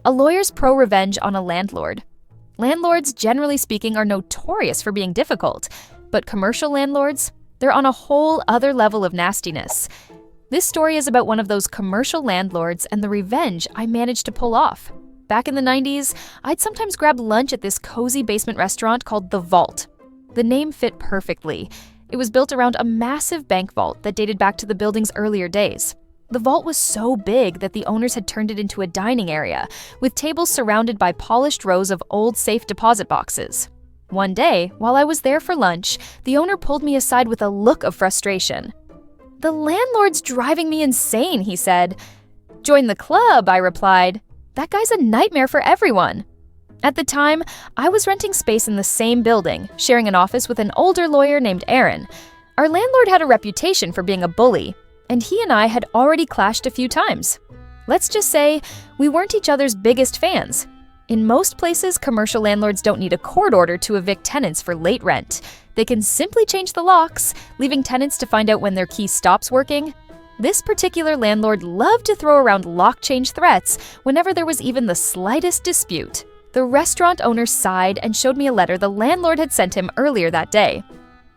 A lawyer's pro-revenge on a landlord. Landlords, generally speaking, are notorious for being difficult, but commercial landlords, they're on a whole other level of nastiness. This story is about one of those commercial landlords and the revenge I managed to pull off. Back in the 90s, I'd sometimes grab lunch at this cozy basement restaurant called The Vault. The name fit perfectly. It was built around a massive bank vault that dated back to the building's earlier days. The vault was so big that the owners had turned it into a dining area, with tables surrounded by polished rows of old safe deposit boxes. One day, while I was there for lunch, the owner pulled me aside with a look of frustration. "The landlord's driving me insane," he said. "Join the club," I replied. "That guy's a nightmare for everyone." At the time, I was renting space in the same building, sharing an office with an older lawyer named Aaron. Our landlord had a reputation for being a bully, and he and I had already clashed a few times. Let's just say we weren't each other's biggest fans. In most places, commercial landlords don't need a court order to evict tenants for late rent. They can simply change the locks, leaving tenants to find out when their key stops working. This particular landlord loved to throw around lock change threats whenever there was even the slightest dispute. The restaurant owner sighed and showed me a letter the landlord had sent him earlier that day.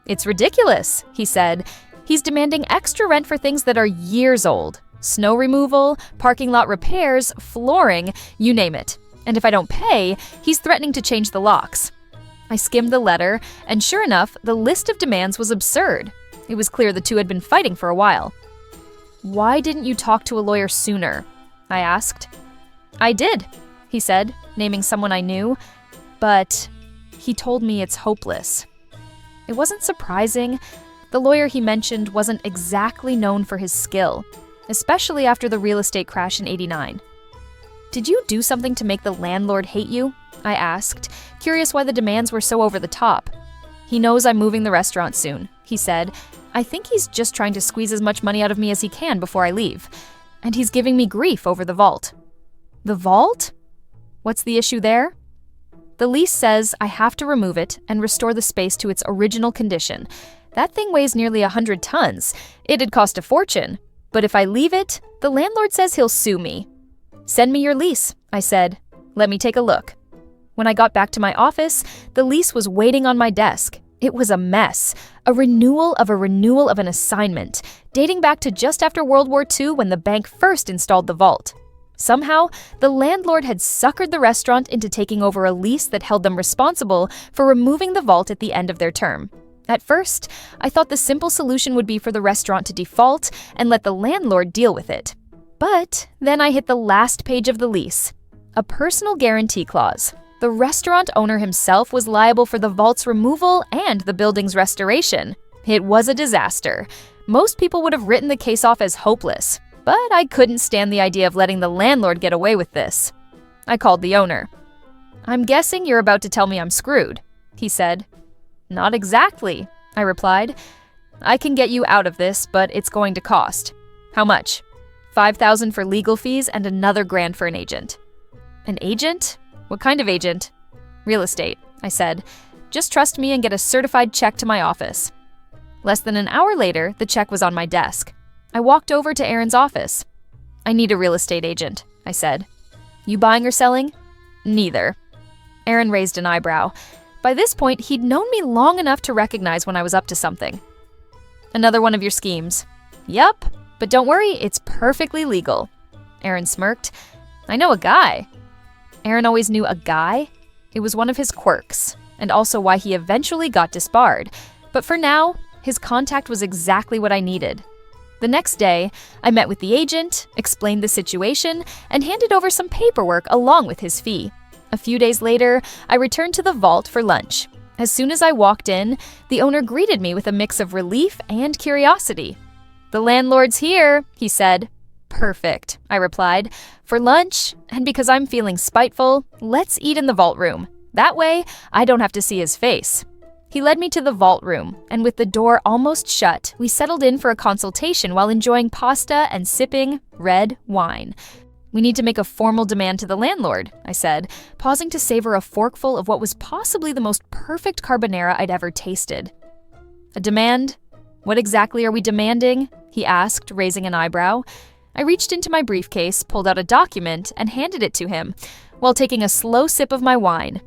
"It's ridiculous," he said. "He's demanding extra rent for things that are years old. Snow removal, parking lot repairs, flooring, you name it. And if I don't pay, he's threatening to change the locks." I skimmed the letter, and sure enough, the list of demands was absurd. It was clear the two had been fighting for a while. "Why didn't you talk to a lawyer sooner?" I asked. "I did," he said, naming someone I knew, "but he told me it's hopeless." It wasn't surprising. The lawyer he mentioned wasn't exactly known for his skill, especially after the real estate crash in '89. "Did you do something to make the landlord hate you?" I asked, curious why the demands were so over the top. "He knows I'm moving the restaurant soon," he said. "I think he's just trying to squeeze as much money out of me as he can before I leave. And he's giving me grief over the vault." "The vault? What's the issue there?" "The lease says I have to remove it and restore the space to its original condition. That thing weighs nearly 100 tons. It'd cost a fortune. But if I leave it, the landlord says he'll sue me." "Send me your lease," I said. "Let me take a look." When I got back to my office, the lease was waiting on my desk. It was a mess, a renewal of an assignment, dating back to just after World War II when the bank first installed the vault. Somehow, the landlord had suckered the restaurant into taking over a lease that held them responsible for removing the vault at the end of their term. At first, I thought the simple solution would be for the restaurant to default and let the landlord deal with it. But then I hit the last page of the lease, a personal guarantee clause. The restaurant owner himself was liable for the vault's removal and the building's restoration. It was a disaster. Most people would have written the case off as hopeless, but I couldn't stand the idea of letting the landlord get away with this. I called the owner. "I'm guessing you're about to tell me I'm screwed," he said. "Not exactly," I replied. "I can get you out of this, but it's going to cost." "How much?" $5,000 for legal fees and another $1,000 for an agent." "An agent? What kind of agent?" "Real estate," I said. "Just trust me and get a certified check to my office." Less than an hour later, the check was on my desk. I walked over to Aaron's office. "I need a real estate agent," I said. "You buying or selling?" "Neither." Aaron raised an eyebrow. By this point, he'd known me long enough to recognize when I was up to something. "Another one of your schemes." "Yup, but don't worry, it's perfectly legal." Aaron smirked. "I know a guy." Aaron always knew a guy. It was one of his quirks, and also why he eventually got disbarred. But for now, his contact was exactly what I needed. The next day, I met with the agent, explained the situation, and handed over some paperwork along with his fee. A few days later, I returned to the vault for lunch. As soon as I walked in, the owner greeted me with a mix of relief and curiosity. "The landlord's here," he said. "Perfect," I replied. "For lunch, and because I'm feeling spiteful, let's eat in the vault room. That way, I don't have to see his face." He led me to the vault room, and with the door almost shut, we settled in for a consultation while enjoying pasta and sipping red wine. "We need to make a formal demand to the landlord," I said, pausing to savor a forkful of what was possibly the most perfect carbonara I'd ever tasted. "A demand? What exactly are we demanding?" he asked, raising an eyebrow. I reached into my briefcase, pulled out a document, and handed it to him, while taking a slow sip of my wine.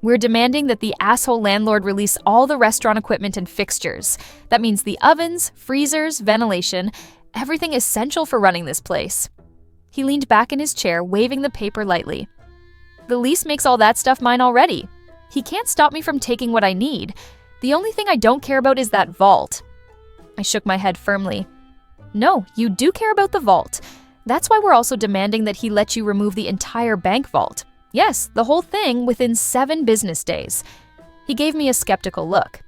We're demanding that the asshole landlord release all the restaurant equipment and fixtures. That means the ovens, freezers, ventilation, everything essential for running this place. He leaned back in his chair, waving the paper lightly. The lease makes all that stuff mine already. He can't stop me from taking what I need. The only thing I don't care about is that vault. I shook my head firmly. No, you do care about the vault. That's why we're also demanding that he let you remove the entire bank vault. Yes, the whole thing within 7 business days. He gave me a skeptical look.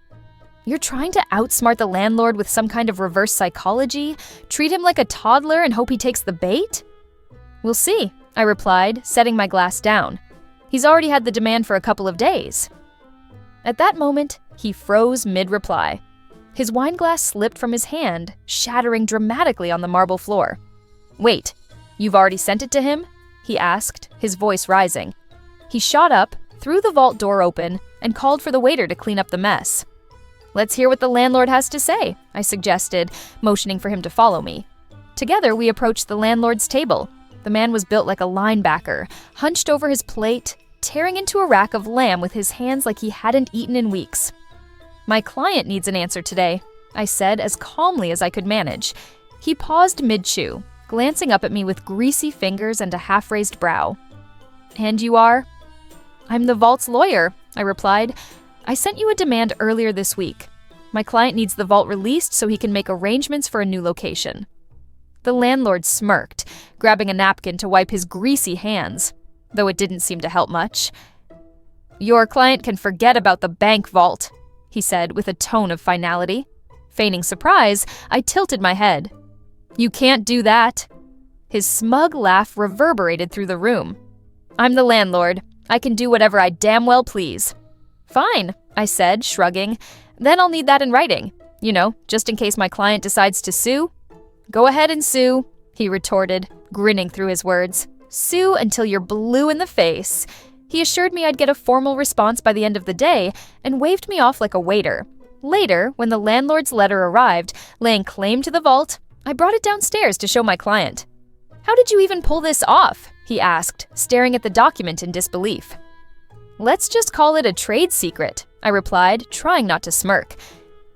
You're trying to outsmart the landlord with some kind of reverse psychology? Treat him like a toddler and hope he takes the bait? We'll see, I replied, setting my glass down. He's already had the demand for a couple of days. At that moment, he froze mid-reply. His wine glass slipped from his hand, shattering dramatically on the marble floor. Wait, you've already sent it to him? He asked, his voice rising. He shot up, threw the vault door open, and called for the waiter to clean up the mess. Let's hear what the landlord has to say, I suggested, motioning for him to follow me. Together, we approached the landlord's table. The man was built like a linebacker, hunched over his plate, tearing into a rack of lamb with his hands like he hadn't eaten in weeks. My client needs an answer today, I said as calmly as I could manage. He paused mid-chew, glancing up at me with greasy fingers and a half-raised brow. And you are? I'm the vault's lawyer, I replied. I sent you a demand earlier this week. My client needs the vault released so he can make arrangements for a new location. The landlord smirked, grabbing a napkin to wipe his greasy hands, though it didn't seem to help much. Your client can forget about the bank vault, he said with a tone of finality. Feigning surprise, I tilted my head. You can't do that. His smug laugh reverberated through the room. I'm the landlord. I can do whatever I damn well please. Fine, I said, shrugging. Then I'll need that in writing. You know, just in case my client decides to sue. Go ahead and sue, he retorted, grinning through his words. Sue until you're blue in the face. He assured me I'd get a formal response by the end of the day and waved me off like a waiter. Later, when the landlord's letter arrived, laying claim to the vault, I brought it downstairs to show my client. How did you even pull this off? He asked, staring at the document in disbelief. Let's just call it a trade secret, I replied, trying not to smirk.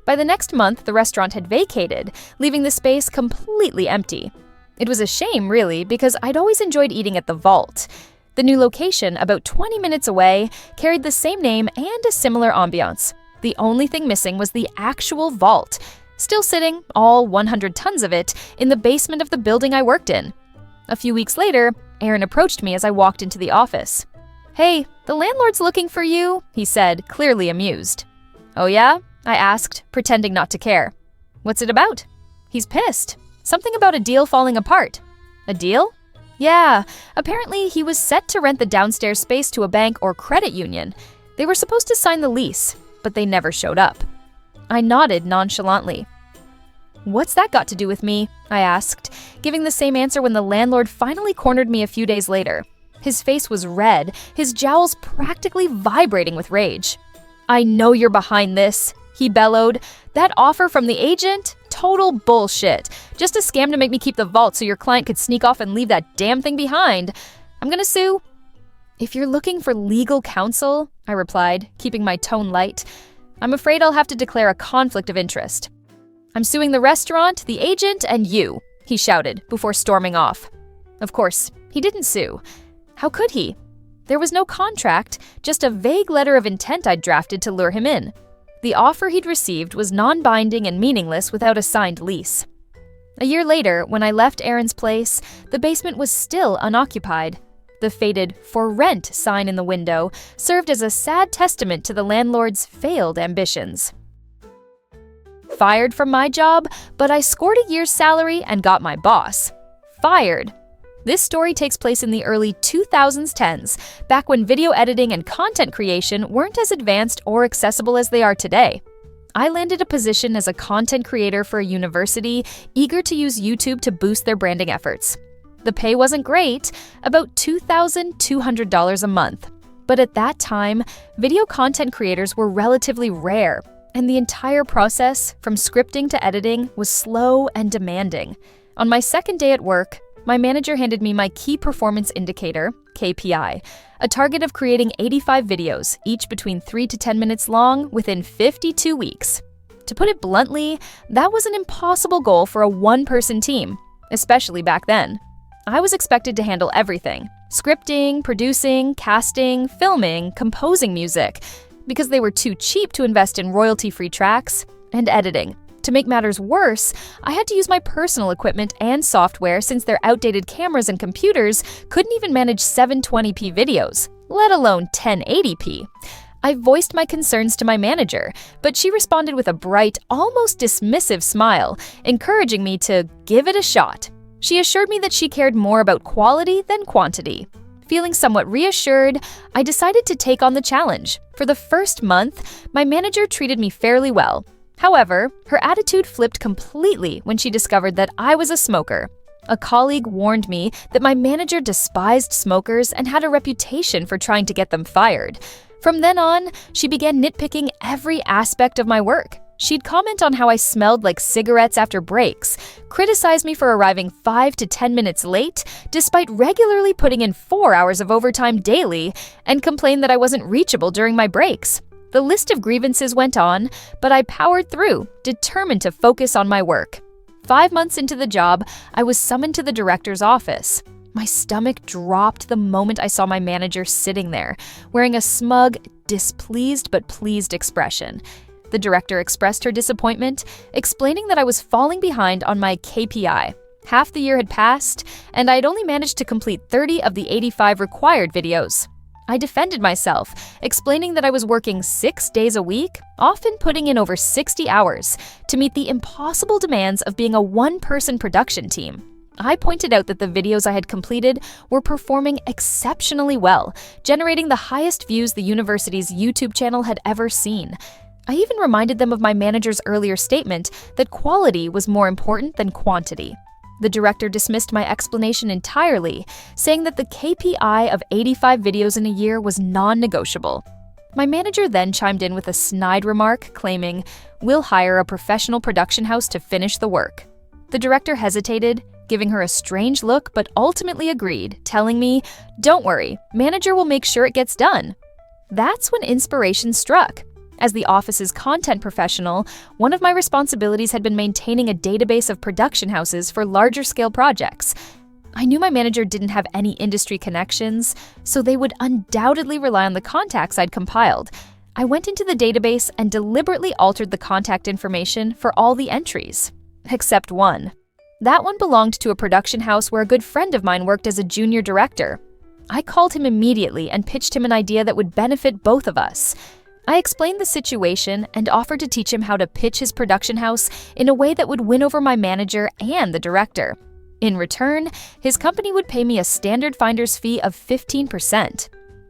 By the next month, the restaurant had vacated, leaving the space completely empty. It was a shame, really, because I'd always enjoyed eating at the Vault. The new location, about 20 minutes away, carried the same name and a similar ambiance. The only thing missing was the actual vault, still sitting, all 100 tons of it, in the basement of the building I worked in. A few weeks later, Aaron approached me as I walked into the office. Hey, the landlord's looking for you, he said, clearly amused. Oh yeah? I asked, pretending not to care. What's it about? He's pissed. Something about a deal falling apart. A deal? Yeah, apparently he was set to rent the downstairs space to a bank or credit union. They were supposed to sign the lease, but they never showed up. I nodded nonchalantly. What's that got to do with me? I asked, giving the same answer when the landlord finally cornered me a few days later. His face was red, his jowls practically vibrating with rage. I know you're behind this, he bellowed. That offer from the agent? Total bullshit. Just a scam to make me keep the vault so your client could sneak off and leave that damn thing behind. I'm gonna sue. If you're looking for legal counsel, I replied, keeping my tone light, I'm afraid I'll have to declare a conflict of interest. I'm suing the restaurant, the agent, and you, he shouted before storming off. Of course, he didn't sue. How could he? There was no contract, just a vague letter of intent I'd drafted to lure him in. The offer he'd received was non-binding and meaningless without a signed lease. A year later, when I left Aaron's place, the basement was still unoccupied. The faded "For Rent" sign in the window served as a sad testament to the landlord's failed ambitions. Fired from my job, but I scored a year's salary and got my boss. Fired. This story takes place in the early 2010s, back when video editing and content creation weren't as advanced or accessible as they are today. I landed a position as a content creator for a university eager to use YouTube to boost their branding efforts. The pay wasn't great, about $2,200 a month. But at that time, video content creators were relatively rare, and the entire process, from scripting to editing, was slow and demanding. On my second day at work, my manager handed me my key performance indicator, KPI, a target of creating 85 videos, each between 3 to 10 minutes long, within 52 weeks. To put it bluntly, that was an impossible goal for a one-person team, especially back then. I was expected to handle everything: scripting, producing, casting, filming, composing music, because they were too cheap to invest in royalty-free tracks, and editing. To make matters worse, I had to use my personal equipment and software since their outdated cameras and computers couldn't even manage 720p videos, let alone 1080p. I voiced my concerns to my manager, but she responded with a bright, almost dismissive smile, encouraging me to give it a shot. She assured me that she cared more about quality than quantity. Feeling somewhat reassured, I decided to take on the challenge. For the first month, my manager treated me fairly well. However, her attitude flipped completely when she discovered that I was a smoker. A colleague warned me that my manager despised smokers and had a reputation for trying to get them fired. From then on, she began nitpicking every aspect of my work. She'd comment on how I smelled like cigarettes after breaks, criticize me for arriving 5 to 10 minutes late, despite regularly putting in 4 hours of overtime daily, and complain that I wasn't reachable during my breaks. The list of grievances went on, but I powered through, determined to focus on my work. 5 months into the job, I was summoned to the director's office. My stomach dropped the moment I saw my manager sitting there, wearing a smug, displeased but pleased expression. The director expressed her disappointment, explaining that I was falling behind on my KPI. Half the year had passed, and I had only managed to complete 30 of the 85 required videos. I defended myself, explaining that I was working 6 days a week, often putting in over 60 hours, to meet the impossible demands of being a one-person production team. I pointed out that the videos I had completed were performing exceptionally well, generating the highest views the university's YouTube channel had ever seen. I even reminded them of my manager's earlier statement that quality was more important than quantity. The director dismissed my explanation entirely, saying that the KPI of 85 videos in a year was non-negotiable. My manager then chimed in with a snide remark, claiming, "We'll hire a professional production house to finish the work." The director hesitated, giving her a strange look, but ultimately agreed, telling me, "Don't worry, manager will make sure it gets done." That's when inspiration struck. As the office's content professional, one of my responsibilities had been maintaining a database of production houses for larger-scale projects. I knew my manager didn't have any industry connections, so they would undoubtedly rely on the contacts I'd compiled. I went into the database and deliberately altered the contact information for all the entries, except one. That one belonged to a production house where a good friend of mine worked as a junior director. I called him immediately and pitched him an idea that would benefit both of us. I explained the situation and offered to teach him how to pitch his production house in a way that would win over my manager and the director. In return, his company would pay me a standard finder's fee of 15%.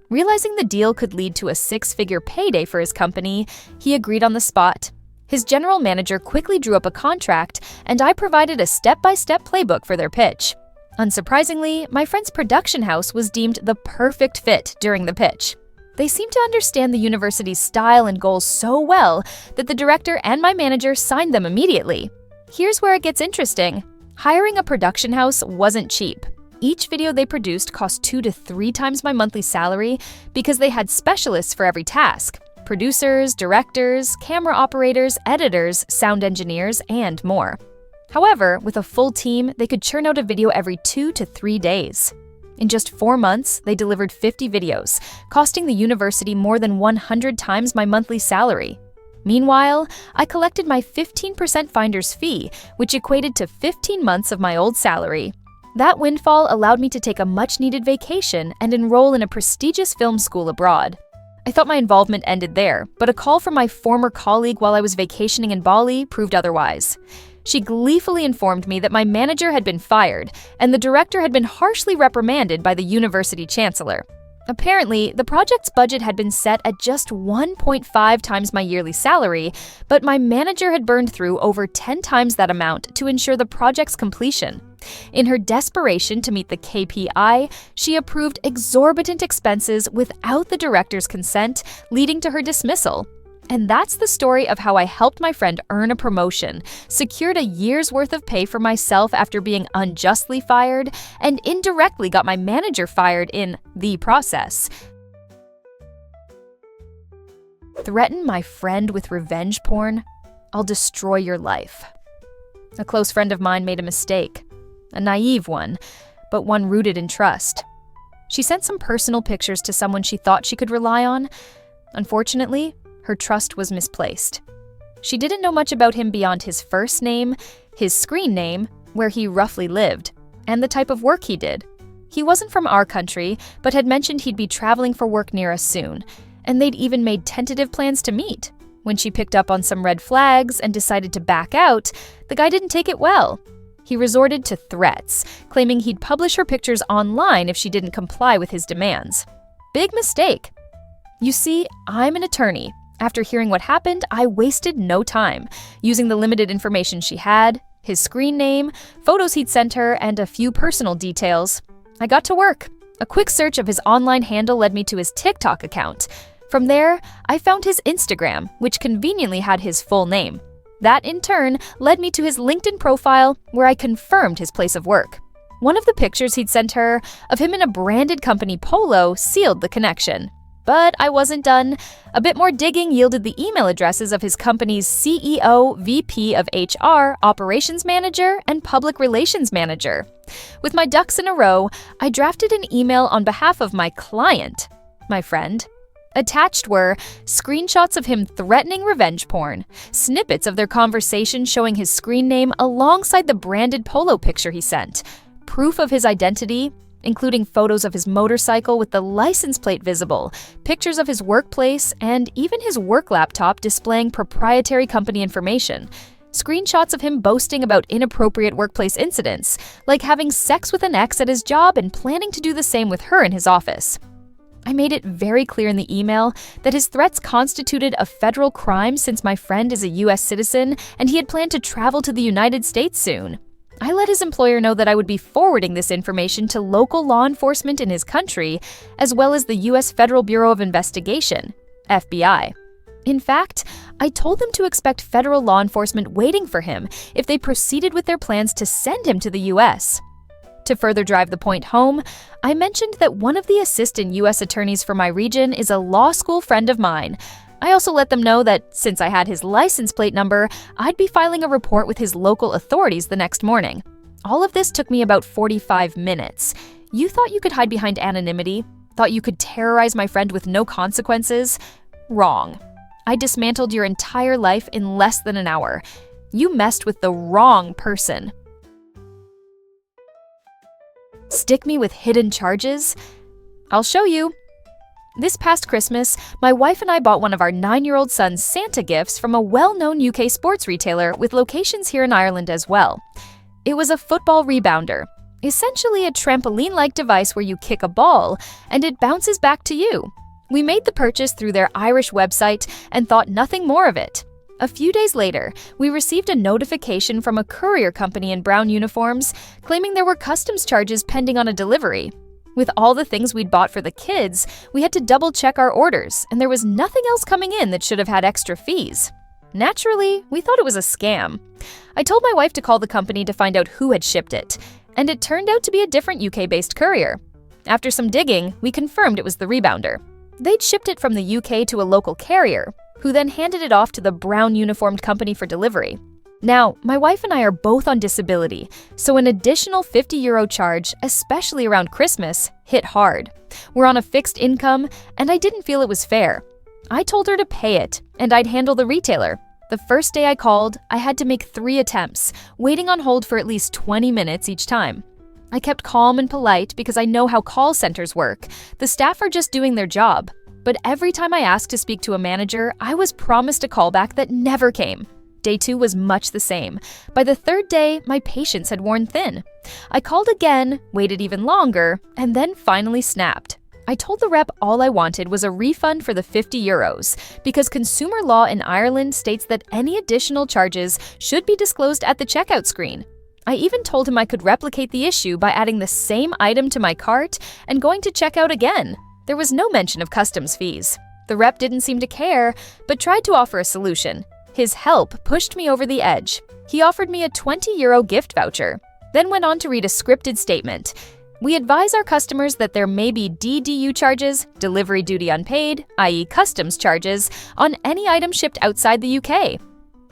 Realizing the deal could lead to a 6-figure payday for his company, he agreed on the spot. His general manager quickly drew up a contract, and I provided a step-by-step playbook for their pitch. Unsurprisingly, my friend's production house was deemed the perfect fit during the pitch. They seemed to understand the university's style and goals so well that the director and my manager signed them immediately. Here's where it gets interesting. Hiring a production house wasn't cheap. Each video they produced cost 2 to 3 times my monthly salary because they had specialists for every task: producers, directors, camera operators, editors, sound engineers, and more. However, with a full team, they could churn out a video every 2 to 3 days. In just 4 months, they delivered 50 videos, costing the university more than 100 times my monthly salary. Meanwhile, I collected my 15% finder's fee, which equated to 15 months of my old salary. That windfall allowed me to take a much-needed vacation and enroll in a prestigious film school abroad. I thought my involvement ended there, but a call from my former colleague while I was vacationing in Bali proved otherwise. She gleefully informed me that my manager had been fired, and the director had been harshly reprimanded by the university chancellor. Apparently, the project's budget had been set at just 1.5 times my yearly salary, but my manager had burned through over 10 times that amount to ensure the project's completion. In her desperation to meet the KPI, she approved exorbitant expenses without the director's consent, leading to her dismissal. And that's the story of how I helped my friend earn a promotion, secured a year's worth of pay for myself after being unjustly fired, and indirectly got my manager fired in the process. Threaten my friend with revenge porn? I'll destroy your life. A close friend of mine made a mistake. A naive one, but one rooted in trust. She sent some personal pictures to someone she thought she could rely on. Unfortunately, her trust was misplaced. She didn't know much about him beyond his first name, his screen name, where he roughly lived, and the type of work he did. He wasn't from our country, but had mentioned he'd be traveling for work near us soon, and they'd even made tentative plans to meet. When she picked up on some red flags and decided to back out, the guy didn't take it well. He resorted to threats, claiming he'd publish her pictures online if she didn't comply with his demands. Big mistake. You see, I'm an attorney. After hearing what happened, I wasted no time. Using the limited information she had, his screen name, photos he'd sent her, and a few personal details, I got to work. A quick search of his online handle led me to his TikTok account. From there, I found his Instagram, which conveniently had his full name. That, in turn, led me to his LinkedIn profile, where I confirmed his place of work. One of the pictures he'd sent her of him in a branded company polo sealed the connection. But I wasn't done. A bit more digging yielded the email addresses of his company's CEO, VP of HR, Operations Manager, and Public Relations Manager. With my ducks in a row, I drafted an email on behalf of my client, my friend. Attached were screenshots of him threatening revenge porn, snippets of their conversation showing his screen name alongside the branded polo picture he sent, proof of his identity, including photos of his motorcycle with the license plate visible, pictures of his workplace, and even his work laptop displaying proprietary company information. Screenshots of him boasting about inappropriate workplace incidents, like having sex with an ex at his job and planning to do the same with her in his office. I made it very clear in the email that his threats constituted a federal crime since my friend is a U.S. citizen and he had planned to travel to the United States soon. I let his employer know that I would be forwarding this information to local law enforcement in his country, as well as the U.S. Federal Bureau of Investigation, FBI. In fact, I told them to expect federal law enforcement waiting for him if they proceeded with their plans to send him to the U.S. To further drive the point home, I mentioned that one of the assistant U.S. attorneys for my region is a law school friend of mine. I also let them know that since I had his license plate number, I'd be filing a report with his local authorities the next morning. All of this took me about 45 minutes. You thought you could hide behind anonymity? Thought you could terrorize my friend with no consequences? Wrong. I dismantled your entire life in less than an hour. You messed with the wrong person. Stick me with hidden charges? I'll show you. This past Christmas, my wife and I bought one of our 9-year-old son's Santa gifts from a well-known UK sports retailer with locations here in Ireland as well. It was a football rebounder, essentially a trampoline-like device where you kick a ball and it bounces back to you. We made the purchase through their Irish website and thought nothing more of it. A few days later, we received a notification from a courier company in brown uniforms claiming there were customs charges pending on a delivery. With all the things we'd bought for the kids, we had to double-check our orders, and there was nothing else coming in that should have had extra fees. Naturally, we thought it was a scam. I told my wife to call the company to find out who had shipped it, and it turned out to be a different UK-based courier. After some digging, we confirmed it was the rebounder. They'd shipped it from the UK to a local carrier, who then handed it off to the brown uniformed company for delivery. Now, my wife and I are both on disability, so an additional €50 charge, especially around Christmas, hit hard. We're on a fixed income, and I didn't feel it was fair. I told her to pay it, and I'd handle the retailer. The first day I called, I had to make 3 attempts, waiting on hold for at least 20 minutes each time. I kept calm and polite because I know how call centers work. The staff are just doing their job. But every time I asked to speak to a manager, I was promised a callback that never came. Day 2 was much the same. By the 3rd day, my patience had worn thin. I called again, waited even longer, and then finally snapped. I told the rep all I wanted was a refund for the €50, because consumer law in Ireland states that any additional charges should be disclosed at the checkout screen. I even told him I could replicate the issue by adding the same item to my cart and going to checkout again. There was no mention of customs fees. The rep didn't seem to care, but tried to offer a solution. His help pushed me over the edge. He offered me a €20 gift voucher, then went on to read a scripted statement. We advise our customers that there may be DDU charges, delivery duty unpaid, i.e. customs charges, on any item shipped outside the UK.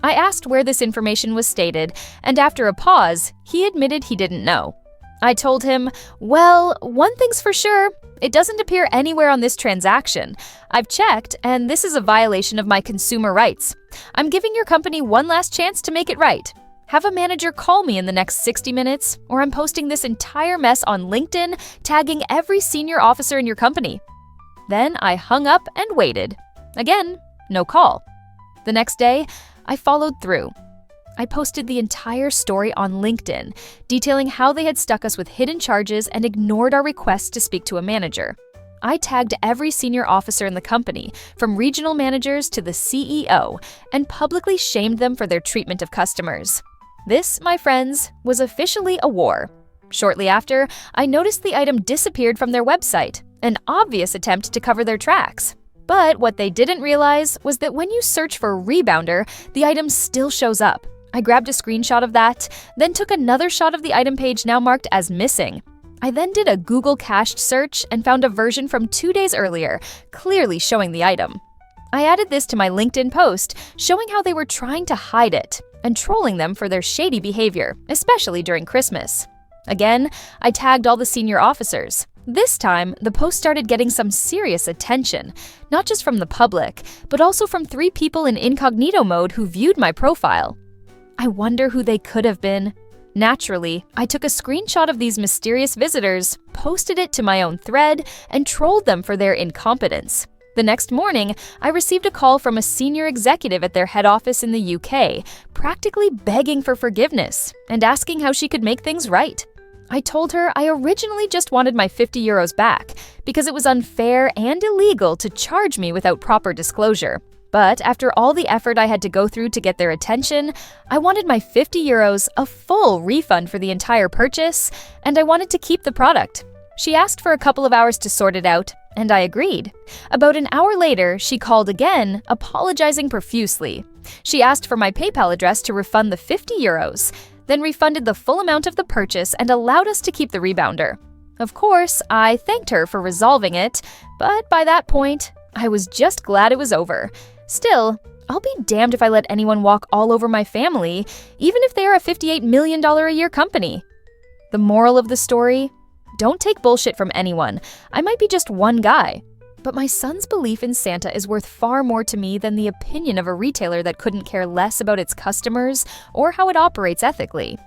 I asked where this information was stated, and after a pause, he admitted he didn't know. I told him, well, one thing's for sure, it doesn't appear anywhere on this transaction. I've checked, and this is a violation of my consumer rights. I'm giving your company one last chance to make it right. Have a manager call me in the next 60 minutes, or I'm posting this entire mess on LinkedIn, tagging every senior officer in your company. Then I hung up and waited. Again, no call. The next day, I followed through. I posted the entire story on LinkedIn, detailing how they had stuck us with hidden charges and ignored our requests to speak to a manager. I tagged every senior officer in the company, from regional managers to the CEO, and publicly shamed them for their treatment of customers. This, my friends, was officially a war. Shortly after, I noticed the item disappeared from their website, an obvious attempt to cover their tracks. But what they didn't realize was that when you search for Rebounder, the item still shows up. I grabbed a screenshot of that, then took another shot of the item page now marked as missing. I then did a Google cached search and found a version from 2 days earlier, clearly showing the item. I added this to my LinkedIn post, showing how they were trying to hide it and trolling them for their shady behavior, especially during Christmas. Again, I tagged all the senior officers. This time, the post started getting some serious attention, not just from the public, but also from 3 people in incognito mode who viewed my profile. I wonder who they could have been. Naturally, I took a screenshot of these mysterious visitors, posted it to my own thread, and trolled them for their incompetence. The next morning, I received a call from a senior executive at their head office in the UK, practically begging for forgiveness and asking how she could make things right. I told her I originally just wanted my €50 back because it was unfair and illegal to charge me without proper disclosure. But after all the effort I had to go through to get their attention, I wanted my €50, a full refund for the entire purchase, and I wanted to keep the product. She asked for a couple of hours to sort it out, and I agreed. About an hour later, she called again, apologizing profusely. She asked for my PayPal address to refund the €50, then refunded the full amount of the purchase and allowed us to keep the rebounder. Of course, I thanked her for resolving it, but by that point, I was just glad it was over. Still, I'll be damned if I let anyone walk all over my family, even if they are a $58 million a year company. The moral of the story? Don't take bullshit from anyone. I might be just one guy. But my son's belief in Santa is worth far more to me than the opinion of a retailer that couldn't care less about its customers or how it operates ethically.